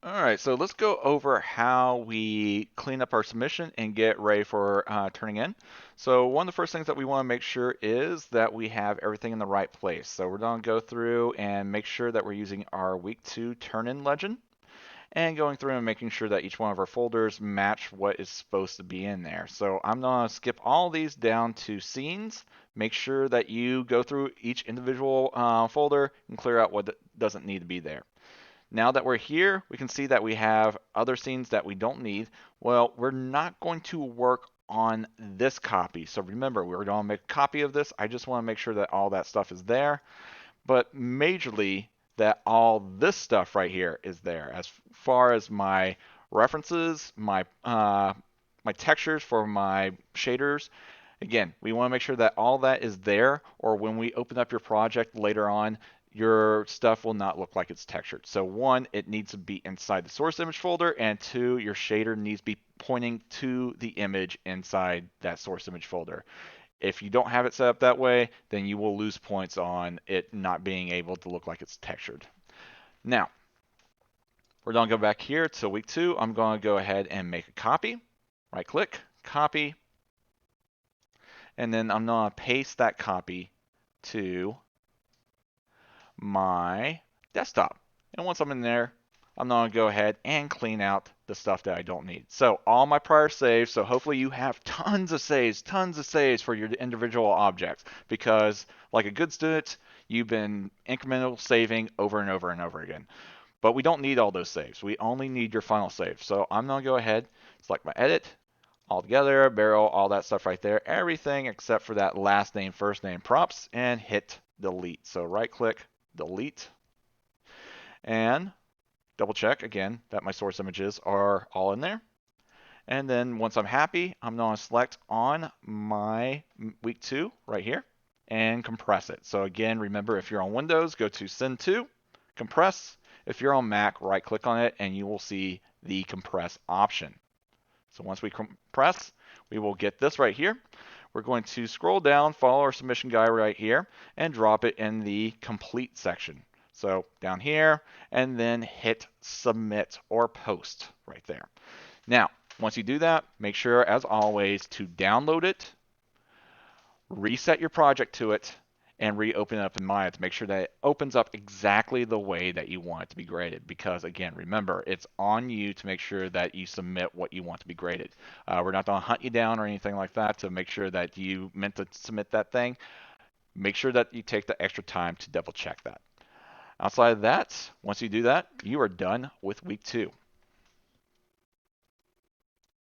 All right, so let's go over how we clean up our submission and get ready for turning in. So one of the first things that we want to make sure is that we have everything in the right place. So we're going to go through and make sure that we're using our week 2 turn-in legend and going through and making sure that each one of our folders match what is supposed to be in there. So I'm going to skip all these down to scenes. Make sure that you go through each individual folder and clear out what doesn't need to be there. Now that we're here, we can see that we have other scenes that we don't need. Well, we're not going to work on this copy. So remember, we're going to make a copy of this. I just want to make sure that all that stuff is there. But majorly, that all this stuff right here is there. As far as my references, my textures for my shaders, again, we want to make sure that all that is there, or when we open up your project later on, your stuff will not look like it's textured. So one, it needs to be inside the source image folder, and two, your shader needs to be pointing to the image inside that source image folder. If you don't have it set up that way, then you will lose points on it not being able to look like it's textured. Now, we're going to go back here to week 2. I'm going to go ahead and make a copy. Right click, copy, and then I'm going to paste that copy to my desktop. And once I'm in there, I'm going to go ahead and clean out the stuff that I don't need. So all my prior saves, so hopefully you have tons of saves for your individual objects, because like a good student, you've been incremental saving over and over and over again. But we don't need all those saves. We only need your final save. So I'm going to go ahead, select my edit, all together, barrel, all that stuff right there, everything except for that last name, first name props, and hit delete. So right click, delete, and double check again that my source images are all in there. And then once I'm happy, I'm going to select on my week 2 right here and compress it. So again, remember, if you're on Windows, go to Send to, compress. If you're on Mac, right click on it and you will see the compress option. So once we compress, we will get this right here. We're going to scroll down, follow our submission guide right here, and drop it in the complete section. So down here, and then hit submit or post right there. Now, once you do that, make sure, as always, to download it, reset your project to it, and reopen it up in Maya to make sure that it opens up exactly the way that you want it to be graded. Because again, remember, it's on you to make sure that you submit what you want to be graded. We're not going to hunt you down or anything like that to make sure that you meant to submit that thing. Make sure that you take the extra time to double check that. Outside of that, once you do that, you are done with week 2.